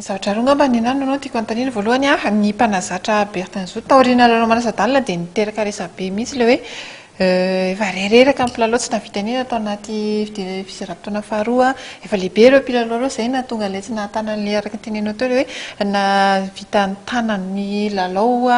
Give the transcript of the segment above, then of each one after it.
Zavatra roa ngamba ny anano anao tiako anontaniana voalohany ny mpanazatra Bertin Zou taoriana lalao manasa-dalina dia niteraka resabe mihitsy ilay hoe efa rereraka ny mpilalao tsy navita an'iny atao anaty fisera-potoana faharoa efa lehibe ireo mpilalao ireo izay nahatonga ilay tsy nahatana an'ilay araka tenenao teo ilay hoe navita ny tanan'ny lalao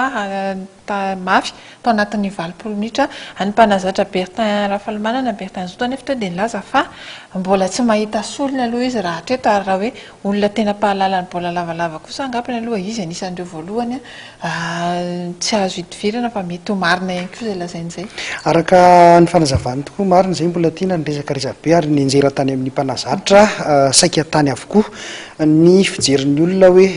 mafy tao anatin'ny 20 minitra any mpanazatra Bertin Rafalimanana Bertin Zou nefa teo dia nilaza fa mbola tsy mahita solony aloha izy raha hatreto ary raha hoe olona tena pahalala ny baolina lavalava kosa angapany aloha izy anisan'ireo voalohany tsy azo hidivirana fa mety ho marina ihany koa izay lazain'izay. Araka ny fanazavany tokoa marina izay mbola tiana ny resaka resabe ary ny anjera tany amin'ny mpanazatra saika tany avokoa ny fijerin'ny olona hoe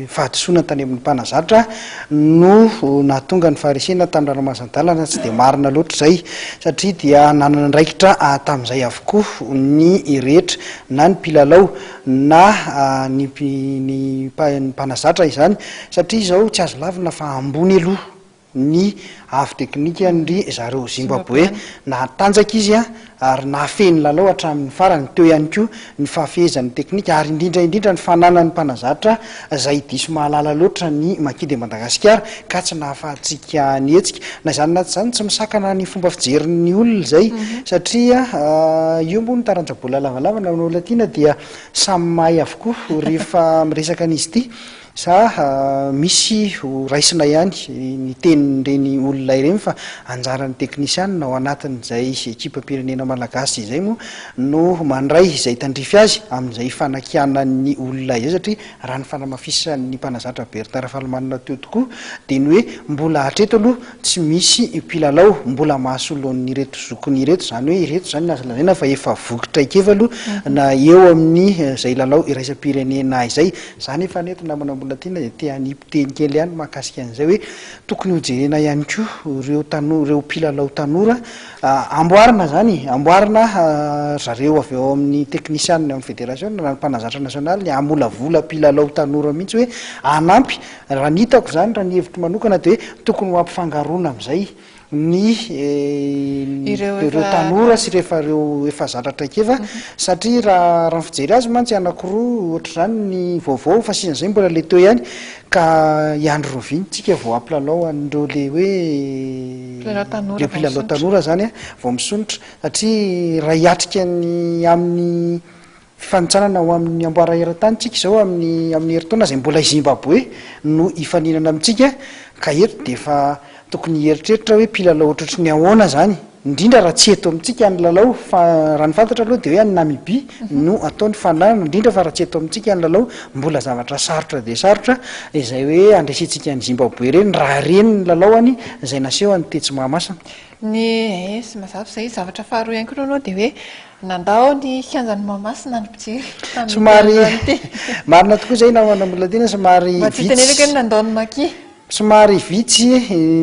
fahadisoana tany amin'ny mpanazatra no nahatonga ny faharesena tamin'ny ranomasan-dalana tsy dia marina loatra izay satria dia nanana ndraikitra tamin'izay avokoa ny rehetra na ny mpilalao na ny mpanazatra izany satria izao tsy azo lavina fa ambony aloha ny avo teknika ndry zareo Zimbabwe natanjaka izy ary nahafehny lalao hatramin'ny farany teo ihany koa ny fahafehezan'ny teknika ary indrindra ny fananany mpanazatra izay diso mahalala loatra ny Makidy Madagasikara ka tsy nahafahantsika nihetsika na izany na tsy izany tsy misakana ny fomba fijerin'ny olona izay satria io moa ny taranja bola lavalava na olona tiana dia samy mahay avokoa rehefa miresaka an'izy ity sa misy raisina ihany ny tenin'ireny olona ireny fa anjaran'ny teknisianina ao anatin'izay ekipam-pirenena malagasy izay moa no mandray izay tandrify azy amin'izay fanakianan'ny olona izay satria raha ny fanamafisan'ny mpanazatra Bertin Rafalimanana teo tokoa dia ny hoe mbola hatreto aloha tsy misy mpilalao mbola mahasoloan'ny reto zokony reto izany hoe ireto izany nazo lazaina fa efa voky traikefa aloha na eo amin'ny izay lalao iraisam-pirenena izay izany efa neto namana mbola tiana dia te-hanipiteny kely ihany mahakasika an'izay hoe tokony ho jerena ihany koa reo mpilalao tanora amboarina zany amboarina zareo avy eo amin'ny teknisianina amin'ny fédération na ny mpanazatra nasionaly ny amolavola mpilalao tanora mihitsy hoe anampy raha ny hitako zany raha ny hevitro manokana dia hoe tokony ho ampifangarona amin'izay ny ireo tanora sy rehefa reo efa zatra traikefa satria raha ny fijery azy mantsy anakiroa ohatra izany ny vaovao fa sian'izay mbola le teo ihany ka iandro roviny tsika vao ampilalao an'ireo le hoe le mpilalao tanora zany vao misonitra satria raha hiatrika ny amin'ny fifanitsanana ho amin'ny amboara era-tany tsika izao amin'ny herintaona izay mbola Zimbabwe no hifaninana amintsika ka eto dia efa tokony hieritreritra hoe mpilalao ohatrotry ny ahoana zany indrindra raha tsy eto amintsika ny lalao fa raha ny fantatra aloha dia hoe any Namibia no ataony fananana indrindra fa raha tsy eto amintsika ny lalao mbola zavatra sarotra dia sarotra izay hoe andresentsika ny Zimbabwe reny raha reny ny lalaoany izay naseho any Tetsy Mahamasina ny sy mazava izay zavatra faharoa ihany koa anao dia hoe nandao ny kianjan'ny Mahamasina ny mpijery somary marina tokoa izay namana mbola tiana somary vitsy nandao ny Maki somary vitsy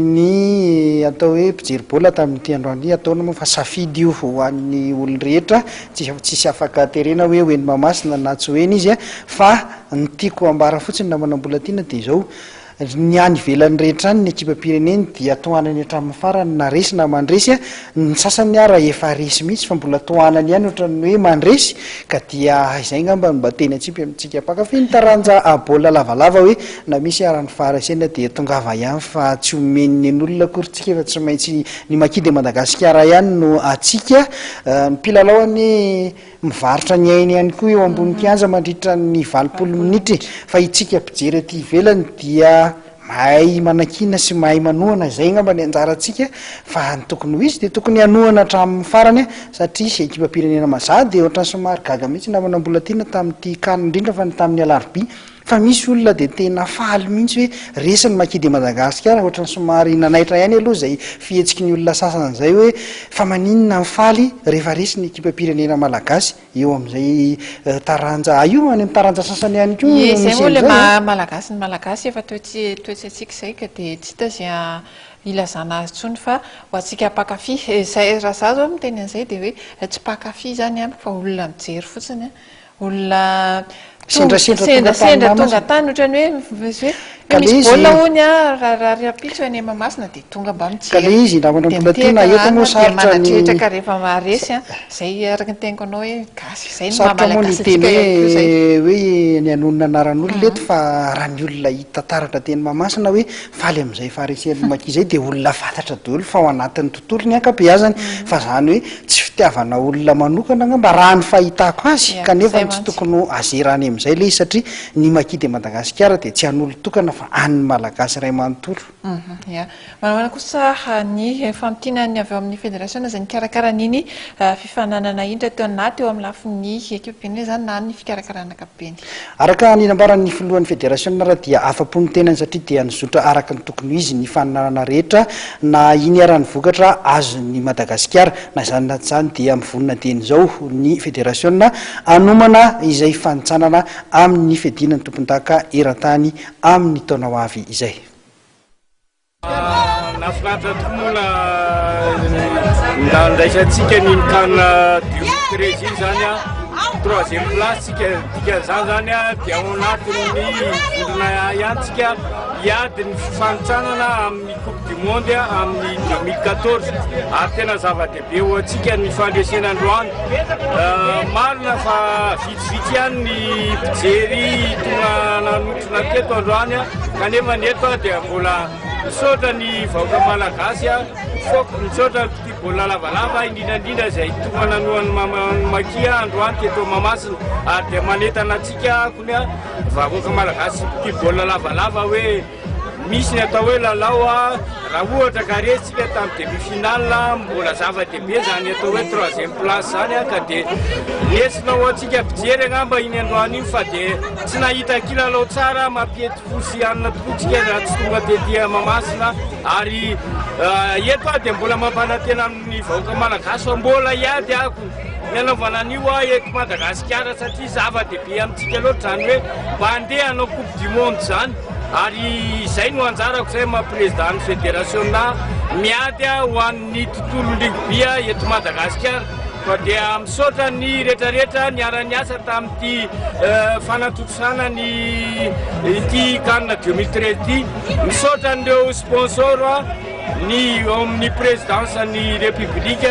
ny atao hoe mpijery baolina tamin'ity androany ataona moa fa safidy io ho an'ny olon-rehetra tsisy afaka terena hoe hoeny Mahamasina na tsy hoeny izy fa ny tiako ambara fotsiny namana mbola tiana dia izao ny any ivelan'ny rehetra any ny ekipam-pireneny dia tohanany hatramin'ny farany na resy na mandresy ny sasany ara efa resy mihitsy fa mbola tohanany ihany ohatrany hoe mandresy ka dia izay ngamba mba teny atsipy amintsika mpakafy ny taranja baolina lavalava hoe na misy arany faharesena dia tongava ihany fa tsy homeniny an'olona akorytsika efa tsy maintsy ny Makidy Madagasikara ihany no atsika ny mpilalaoany mivarotra ny ainy ihany koa eo ambony kianja mandritra ny 20 minitra fa itsika mpijery aty ivelany dia mahay manakina sy mahay manohana izay ngamba ny anjarantsika fa ny tokony ho izy dia tokony hanohana hatramin'ny farany satria ekipam-pirenena mazah dia ohatrany somary gaga mihitsy namana mbola tiana tamin'ity kany indrindra fa ny tamin'ny alarobia fa misy olona dia tena faly mihitsy hoe resany Makidy Madagasikara ohatrany somary nanaitra ihany aloha izay fihetsiky ny olona sasana izay hoe fa maninona ny faly rehefa resy ny ekipam-pirenena malagasy eo amin'izay taranja io any amin'ny taranja sasany ihany koa izay moa le malagasy ny malagasy efa toetsy atsika izay ka dia tsy hita izay ilazana azy tsony fa ho atsika mpakafy izay raha za zao miteny an'izay dia hoe tsy mpakafy zany ihany fa olona mijery fotsiny olona sendrasendra tonga tany ohatrany hoe misy baolina hony a raha rapitso any Mahamasina dia tonga mba ka le izy raha manambola eto moa sarotra manatrehtraka rehefa maharesy a zay araka ny teniko anao hoe gasy zay ny sarotra moa ny teny hoe ny anonona anaran'olona eto fa raha ny olona hita taratra teny Mahamasina hoe faly amin'izay faharesehan'ny maki zay dia olona fantatra daholo fa ao anatin'ny tontolo ny ankabeazany fa zany hoe tsy fitiavana olona manokana mba raha ny fahitako azy kanefa tsy tokony azerany amin'izay le izy satria ny maki de Madagasikara dia tsy an'olo tokana fa an'ny malagasy iray manontolo. Ya manana kosa ny famtinany avy ao amin'ny fédération izay nikarakara niny fifananana indra teo anaty eo amin'ny lafin'ny équipe zany na ny fikarakarana ankapobeny. Araka ny nambaran'ny filohan'ny fédération raha dia afa-po ny tenany satria dia nizotra araka ny tokony izy ny fananana rehetra na iny arany vokatra azo ny Madagasikara na zany na zany dia mivonina teny izao ny fédération anomana izay fanitsanana amin'ny fedinany tompon-daka eran-tany amin'ny taona ho avy izay. Nafinaritra tomoana ndraisantsika ny mikana diocrésie zany a troisième place tika zany zany a dia ao anatin'ny volana iantsika hiady ny fifanitsanana amin'ny coupe du monde amin'ny 2014 ary tena zava-dehibe ho antsika ny fandresena androany marina fa vitsivitsy ihany ny mpijery tonga nanotrona teto androany kanefa ny eto dia mbola misaotra ny vahoaka malagasy misaotra ty baolina lavalava indrindrandrindra izay tonga nanohan'ny maki androany teto Mahamasina ary dia manentana antsika konya vahoaka malagasy ty baolina lavalava hoe misy ny atao hoe lalao raha ohatra ka resika tamin'ny demi-finale mbola zava-dehibe zany atao hoe troisième place zany ka dia nesinao antsika mpijery angamba iny androany iny fa dia tsy nahita kilalao tsara mampiety fosy anina tokotsika raha tsy tonga tetỳ Mahamasina ary eto dia mbola mampanantena amin'ny vahoaka malagasy fa mbola hiady ako ny anaovana an'io eto Madagasikara satria zava-dehibe amintsika loatra zany hoe mba handeha hanao coupe du monde zany ary izay no anjarako zay maha-président ny fédération miady ho an'ny tontolo rugby eto Madagasikara fa dia misaotra ny rehetrarehetra niara-ny asa tamin'ity fanatontosana ny ity kanina 2013 ity misaotra n'ireo sponsor ny amin'ny présidence ny république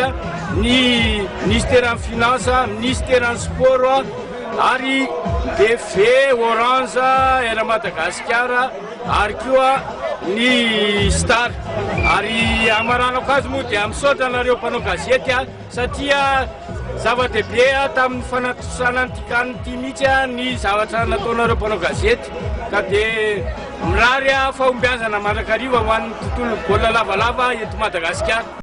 ny ministère en finance ministère en sport ary DF Orange era Madagasikara ary koa ny Star ary amaranako azy moa dia misaotra nareo mpanao gazety satria zava-dehibe tamin'ny fanatosana ny tikan'ity mihitsy ny zavatra nataonareo mpanao gazety ka dia mirary fahombiazana mandrakariva ho an'ny tontolo baolina lavalava eto Madagasikara.